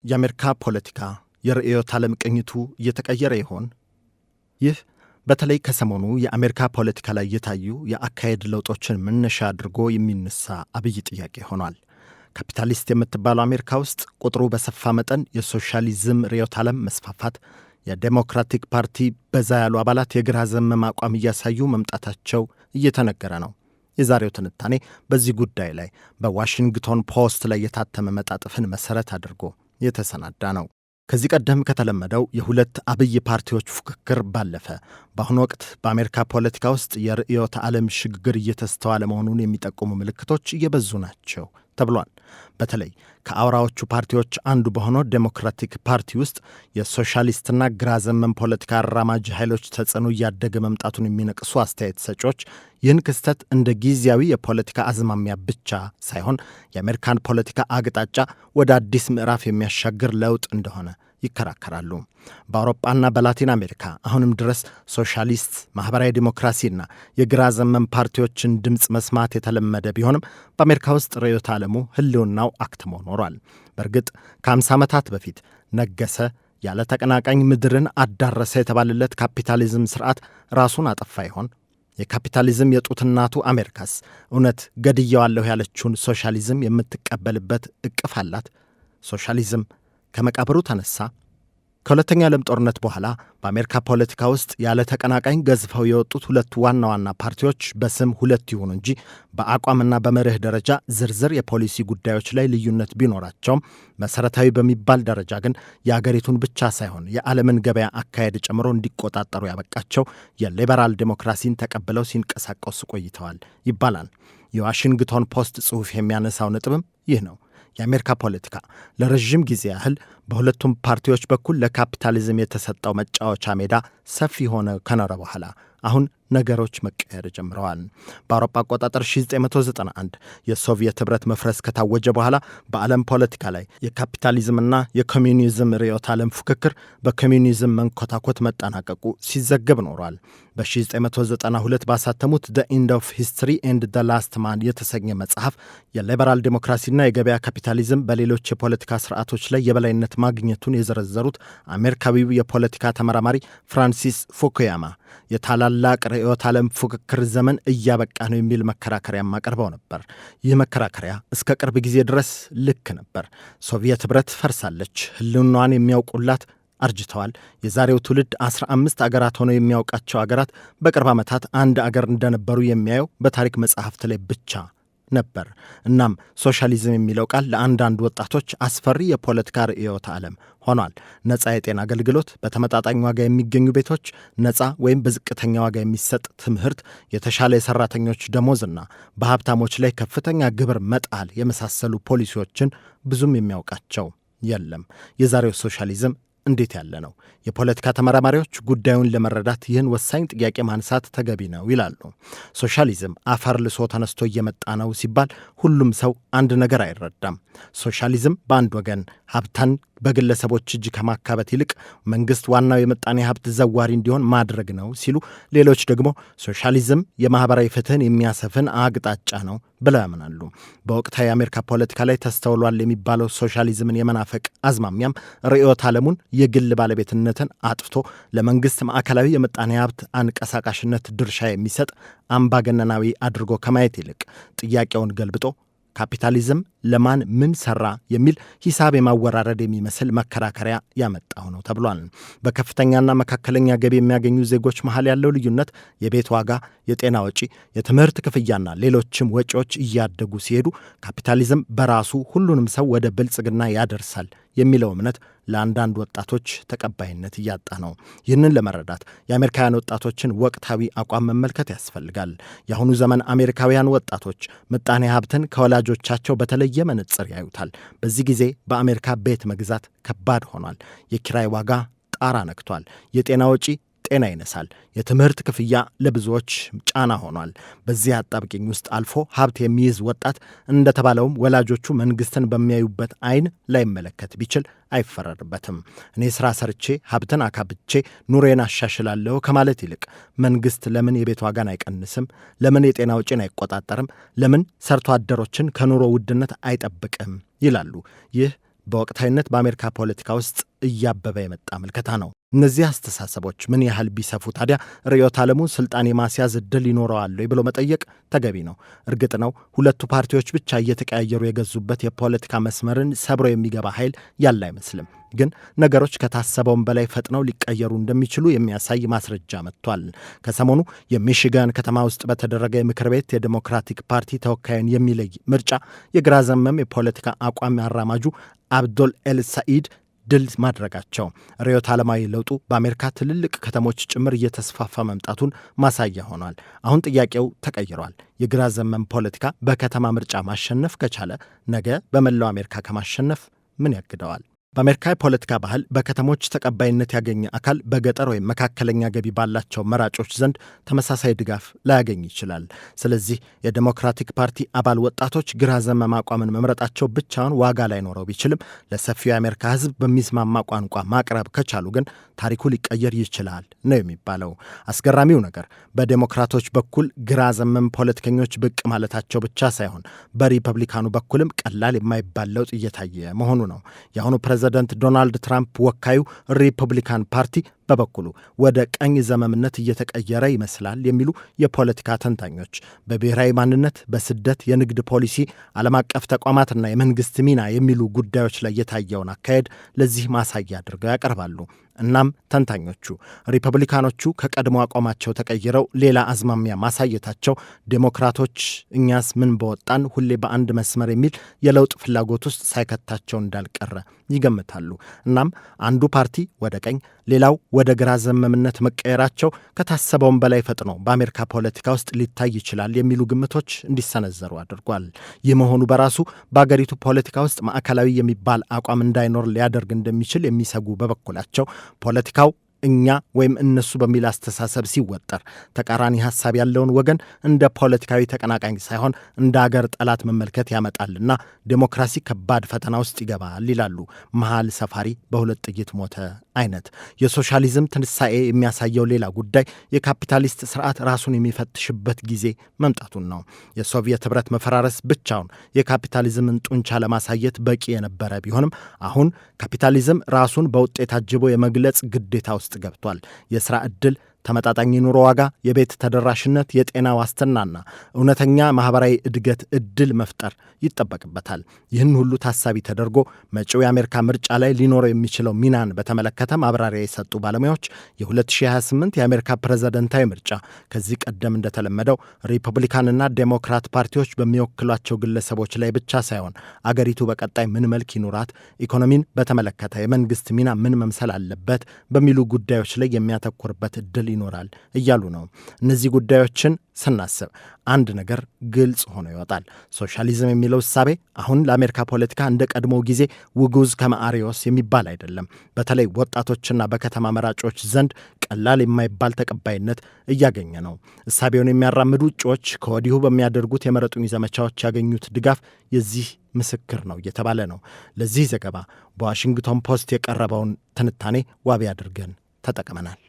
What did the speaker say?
የአሜሪካ ፖለቲካ የርዕዮተ ዓለም ቅኝቱ እየተቀየረ ይሆን? ይህ በተለይ ከሰሞኑ የአሜሪካ ፖለቲካ ላይ የታዩ የአካሄድ ለውጦችን መነሻ አድርጎ የሚነሳ አብይ ጥያቄ ሆኗል። ካፒታሊስት የምትባለው አሜሪካ ውስጥ ቁጥሩ በሰፋ መጠን የሶሻሊዝም ርዕዮተ ዓለም መስፋፋት፣ የዴሞክራቲክ ፓርቲ በዛ ያሉ አባላት የግራ ዘመም አቋም እያሳዩ መምጣታቸው እየተነገረ ነው። የዛሬው ትንታኔ በዚህ ጉዳይ ላይ በዋሽንግተን ፖስት ላይ የታተመ መጣጥፍን መሠረት አድርጎ የተሰናዳ ነው። ከዚህ ቀደም ከተለመደው የሁለት አብይ ፓርቲዎች ፉክክር ባለፈ በአሁኑ ወቅት በአሜሪካ ፖለቲካ ውስጥ የርዕዮተ ዓለም ሽግግር እየተስተዋለ መሆኑን የሚጠቁሙ ምልክቶች እየበዙ ናቸው ተብሏል። በተለይ ከአውራዎቹ ፓርቲዎች አንዱ በሆነው ዴሞክራቲክ ፓርቲ ውስጥ የሶሻሊስትና ግራ ዘመም ፖለቲካ አራማጅ ኃይሎች ተጽዕኖ እያደገ መምጣቱን የሚነቅሱ አስተያየት ሰጪዎች ይህን ክስተት እንደ ጊዜያዊ የፖለቲካ አዝማሚያ ብቻ ሳይሆን የአሜሪካን ፖለቲካ አቅጣጫ ወደ አዲስ ምዕራፍ የሚያሻግር ለውጥ እንደሆነ ይከራከራሉ። በአውሮፓና በላቲን አሜሪካ አሁንም ድረስ ሶሻሊስት፣ ማኅበራዊ ዲሞክራሲና የግራ ዘመም ፓርቲዎችን ድምፅ መስማት የተለመደ ቢሆንም በአሜሪካ ውስጥ ርዕዮተ ዓለሙ ሕልውናው አክትሞ ኖሯል። በእርግጥ ከ50 ዓመታት በፊት ነገሰ ያለ ተቀናቃኝ ምድርን አዳረሰ የተባለለት ካፒታሊዝም ስርዓት ራሱን አጠፋ ይሆን? የካፒታሊዝም የጡት እናቱ አሜሪካስ እውነት ገድየዋለሁ ያለችውን ሶሻሊዝም የምትቀበልበት እቅፍ አላት? ሶሻሊዝም ከመቃብሩ ተነሳ? ከሁለተኛ ዓለም ጦርነት በኋላ በአሜሪካ ፖለቲካ ውስጥ ያለ ተቀናቃኝ ገዝፈው የወጡት ሁለቱ ዋና ዋና ፓርቲዎች በስም ሁለት ይሁኑ እንጂ በአቋምና በመርህ ደረጃ ዝርዝር የፖሊሲ ጉዳዮች ላይ ልዩነት ቢኖራቸውም መሠረታዊ በሚባል ደረጃ ግን የአገሪቱን ብቻ ሳይሆን የዓለምን ገበያ አካሄድ ጨምሮ እንዲቆጣጠሩ ያበቃቸው የሊበራል ዴሞክራሲን ተቀብለው ሲንቀሳቀሱ ቆይተዋል ይባላል። የዋሽንግተን ፖስት ጽሑፍ የሚያነሳው ነጥብም ይህ ነው። የአሜሪካ ፖለቲካ ለረዥም ጊዜ ያህል በሁለቱም ፓርቲዎች በኩል ለካፒታሊዝም የተሰጠው መጫወቻ ሜዳ ሰፊ ሆነ ከኖረ በኋላ አሁን ነገሮች መቀየር ጀምረዋል። በአውሮፓ አቆጣጠር 1991 የሶቪየት ኅብረት መፍረስ ከታወጀ በኋላ በዓለም ፖለቲካ ላይ የካፒታሊዝምና የኮሚኒዝም ርዕዮተ ዓለም ፉክክር በኮሚኒዝም መንኮታኮት መጠናቀቁ ሲዘገብ ኖሯል። በ1992 ባሳተሙት ዘ ኢንድ ኦፍ ሂስትሪ ኤንድ ዘ ላስት ማን የተሰኘ መጽሐፍ የሊበራል ዴሞክራሲና የገበያ ካፒታሊዝም በሌሎች የፖለቲካ ስርዓቶች ላይ የበላይነት ማግኘቱን የዘረዘሩት አሜሪካዊው የፖለቲካ ተመራማሪ ፍራንሲስ ፉኩያማ የታላላቅ ርዕዮተ ዓለም ፉክክር ዘመን እያበቃ ነው የሚል መከራከሪያም አቅርበው ነበር። ይህ መከራከሪያ እስከ ቅርብ ጊዜ ድረስ ልክ ነበር። ሶቪየት ኅብረት ፈርሳለች። ሕልውናዋን የሚያውቁላት አርጅተዋል። የዛሬው ትውልድ 15 አገራት ሆነው የሚያውቃቸው አገራት በቅርብ ዓመታት አንድ አገር እንደነበሩ የሚያየው በታሪክ መጽሐፍት ላይ ብቻ ነበር። እናም ሶሻሊዝም የሚለው ቃል ለአንዳንድ ወጣቶች አስፈሪ የፖለቲካ ርዕዮተ ዓለም ሆኗል። ነፃ የጤና አገልግሎት፣ በተመጣጣኝ ዋጋ የሚገኙ ቤቶች፣ ነፃ ወይም በዝቅተኛ ዋጋ የሚሰጥ ትምህርት፣ የተሻለ የሰራተኞች ደሞዝና በሀብታሞች ላይ ከፍተኛ ግብር መጣል የመሳሰሉ ፖሊሲዎችን ብዙም የሚያውቃቸው የለም። የዛሬው ሶሻሊዝም እንዴት ያለ ነው? የፖለቲካ ተመራማሪዎች ጉዳዩን ለመረዳት ይህን ወሳኝ ጥያቄ ማንሳት ተገቢ ነው ይላሉ። ሶሻሊዝም አፈር ልሶ ተነስቶ እየመጣ ነው ሲባል ሁሉም ሰው አንድ ነገር አይረዳም። ሶሻሊዝም በአንድ ወገን ሀብታን በግለሰቦች እጅ ከማካበት ይልቅ መንግስት ዋናው የምጣኔ ሀብት ዘዋሪ እንዲሆን ማድረግ ነው ሲሉ፣ ሌሎች ደግሞ ሶሻሊዝም የማኅበራዊ ፍትህን የሚያሰፍን አቅጣጫ ነው ብለው ያምናሉ። በወቅታዊ የአሜሪካ ፖለቲካ ላይ ተስተውሏል የሚባለው ሶሻሊዝምን የመናፈቅ አዝማሚያም ርዕዮተ ዓለሙን የግል ባለቤትነትን አጥፍቶ ለመንግስት ማዕከላዊ የምጣኔ ሀብት አንቀሳቃሽነት ድርሻ የሚሰጥ አምባገነናዊ አድርጎ ከማየት ይልቅ ጥያቄውን ገልብጦ ካፒታሊዝም ለማን ምን ሰራ የሚል ሂሳብ የማወራረድ የሚመስል መከራከሪያ ያመጣው ነው ተብሏል። በከፍተኛና መካከለኛ ገቢ የሚያገኙ ዜጎች መሃል ያለው ልዩነት፣ የቤት ዋጋ፣ የጤና ወጪ፣ የትምህርት ክፍያና ሌሎችም ወጪዎች እያደጉ ሲሄዱ ካፒታሊዝም በራሱ ሁሉንም ሰው ወደ ብልጽግና ያደርሳል የሚለው እምነት ለአንዳንድ ወጣቶች ተቀባይነት እያጣ ነው። ይህንን ለመረዳት የአሜሪካውያን ወጣቶችን ወቅታዊ አቋም መመልከት ያስፈልጋል። የአሁኑ ዘመን አሜሪካውያን ወጣቶች ምጣኔ ሀብትን ከወላጆቻቸው በተለየ መነጽር ያዩታል። በዚህ ጊዜ በአሜሪካ ቤት መግዛት ከባድ ሆኗል። የኪራይ ዋጋ ጣራ ነክቷል። የጤና ወጪ ጤና ይነሳል። የትምህርት ክፍያ ለብዙዎች ጫና ሆኗል። በዚህ አጣብቂኝ ውስጥ አልፎ ሀብት የሚይዝ ወጣት እንደተባለውም ወላጆቹ መንግስትን በሚያዩበት አይን ላይመለከት ቢችል አይፈረድበትም። እኔ ስራ ሰርቼ ሀብትን አካብቼ ኑሬን አሻሽላለሁ ከማለት ይልቅ መንግስት ለምን የቤት ዋጋን አይቀንስም? ለምን የጤና ወጪን አይቆጣጠርም? ለምን ሰርቶ አደሮችን ከኑሮ ውድነት አይጠብቅም? ይላሉ። ይህ በወቅታዊነት በአሜሪካ ፖለቲካ ውስጥ እያበበ የመጣ ምልከታ ነው። እነዚህ አስተሳሰቦች ምን ያህል ቢሰፉ ታዲያ ርዕዮተ ዓለሙን ስልጣን የማስያዝ እድል ይኖረዋል ብሎ መጠየቅ ተገቢ ነው። እርግጥ ነው ሁለቱ ፓርቲዎች ብቻ እየተቀያየሩ የገዙበት የፖለቲካ መስመርን ሰብሮ የሚገባ ኃይል ያለ አይመስልም። ግን ነገሮች ከታሰበውን በላይ ፈጥነው ሊቀየሩ እንደሚችሉ የሚያሳይ ማስረጃ መጥቷል። ከሰሞኑ የሚሽጋን ከተማ ውስጥ በተደረገ የምክር ቤት የዲሞክራቲክ ፓርቲ ተወካዩን የሚለይ ምርጫ የግራ ዘመም የፖለቲካ አቋም አራማጁ አብዶል ኤል ሰኢድ ድል ማድረጋቸው ርዕዮተ ዓለማዊ ለውጡ በአሜሪካ ትልልቅ ከተሞች ጭምር እየተስፋፋ መምጣቱን ማሳያ ሆኗል። አሁን ጥያቄው ተቀይሯል። የግራ ዘመም ፖለቲካ በከተማ ምርጫ ማሸነፍ ከቻለ ነገ በመላው አሜሪካ ከማሸነፍ ምን ያግደዋል? በአሜሪካ የፖለቲካ ባህል በከተሞች ተቀባይነት ያገኘ አካል በገጠር ወይም መካከለኛ ገቢ ባላቸው መራጮች ዘንድ ተመሳሳይ ድጋፍ ላያገኝ ይችላል። ስለዚህ የዲሞክራቲክ ፓርቲ አባል ወጣቶች ግራ ዘመም አቋምን መምረጣቸው ብቻውን ዋጋ ላይኖረው ቢችልም ለሰፊው የአሜሪካ ሕዝብ በሚስማማ ቋንቋ ማቅረብ ከቻሉ ግን ታሪኩ ሊቀየር ይችላል ነው የሚባለው። አስገራሚው ነገር በዲሞክራቶች በኩል ግራ ዘመም ፖለቲከኞች ብቅ ማለታቸው ብቻ ሳይሆን በሪፐብሊካኑ በኩልም ቀላል የማይባል ለውጥ እየታየ መሆኑ ነው። የአሁኑ ፕሬዚደንት ዶናልድ ትራምፕ ወካዩ ሪፐብሊካን ፓርቲ በበኩሉ ወደ ቀኝ ዘመምነት እየተቀየረ ይመስላል የሚሉ የፖለቲካ ተንታኞች በብሔራዊ ማንነት፣ በስደት፣ የንግድ ፖሊሲ፣ ዓለም አቀፍ ተቋማትና የመንግስት ሚና የሚሉ ጉዳዮች ላይ የታየውን አካሄድ ለዚህ ማሳያ አድርገው ያቀርባሉ። እናም ተንታኞቹ ሪፐብሊካኖቹ ከቀድሞ አቋማቸው ተቀይረው ሌላ አዝማሚያ ማሳየታቸው ዴሞክራቶች እኛስ ምን በወጣን ሁሌ በአንድ መስመር የሚል የለውጥ ፍላጎት ውስጥ ሳይከታቸው እንዳልቀረ ይገምታሉ። እናም አንዱ ፓርቲ ወደ ቀኝ ሌላው ወደ ግራ ዘመምነት መቀየራቸው ከታሰበውን በላይ ፈጥኖ በአሜሪካ ፖለቲካ ውስጥ ሊታይ ይችላል የሚሉ ግምቶች እንዲሰነዘሩ አድርጓል። ይህ መሆኑ በራሱ በአገሪቱ ፖለቲካ ውስጥ ማዕከላዊ የሚባል አቋም እንዳይኖር ሊያደርግ እንደሚችል የሚሰጉ በበኩላቸው ፖለቲካው እኛ ወይም እነሱ በሚል አስተሳሰብ ሲወጠር ተቃራኒ ሐሳብ ያለውን ወገን እንደ ፖለቲካዊ ተቀናቃኝ ሳይሆን እንደ አገር ጠላት መመልከት ያመጣልና ዴሞክራሲ ከባድ ፈተና ውስጥ ይገባል ይላሉ። መሃል ሰፋሪ በሁለት ጥይት ሞተ አይነት የሶሻሊዝም ትንሳኤ የሚያሳየው ሌላ ጉዳይ የካፒታሊስት ስርዓት ራሱን የሚፈትሽበት ጊዜ መምጣቱን ነው። የሶቪየት ህብረት መፈራረስ ብቻውን የካፒታሊዝምን ጡንቻ ለማሳየት በቂ የነበረ ቢሆንም አሁን ካፒታሊዝም ራሱን በውጤት አጅቦ የመግለጽ ግዴታ ውስጥ ገብቷል። የሥራ ዕድል፣ ተመጣጣኝ ኑሮ ዋጋ፣ የቤት ተደራሽነት፣ የጤና ዋስትናና እውነተኛ ማህበራዊ እድገት ዕድል መፍጠር ይጠበቅበታል። ይህን ሁሉ ታሳቢ ተደርጎ መጪው የአሜሪካ ምርጫ ላይ ሊኖረው የሚችለው ሚናን በተመለከተ ማብራሪያ የሰጡ ባለሙያዎች የ2028 የአሜሪካ ፕሬዝደንታዊ ምርጫ ከዚህ ቀደም እንደተለመደው ሪፐብሊካንና ዴሞክራት ፓርቲዎች በሚወክሏቸው ግለሰቦች ላይ ብቻ ሳይሆን አገሪቱ በቀጣይ ምን መልክ ይኑራት፣ ኢኮኖሚን በተመለከተ የመንግስት ሚና ምን መምሰል አለበት በሚሉ ጉዳዮች ላይ የሚያተኩርበት ዕድል ይኖራል እያሉ ነው። እነዚህ ጉዳዮችን ስናስብ አንድ ነገር ግልጽ ሆኖ ይወጣል። ሶሻሊዝም የሚለው እሳቤ አሁን ለአሜሪካ ፖለቲካ እንደ ቀድሞው ጊዜ ውጉዝ ከመአሪዮስ የሚባል አይደለም። በተለይ ወጣቶችና በከተማ መራጮች ዘንድ ቀላል የማይባል ተቀባይነት እያገኘ ነው። እሳቤውን የሚያራምዱ እጩዎች ከወዲሁ በሚያደርጉት የመረጡኝ ዘመቻዎች ያገኙት ድጋፍ የዚህ ምስክር ነው እየተባለ ነው። ለዚህ ዘገባ በዋሽንግተን ፖስት የቀረበውን ትንታኔ ዋቢ አድርገን ተጠቅመናል።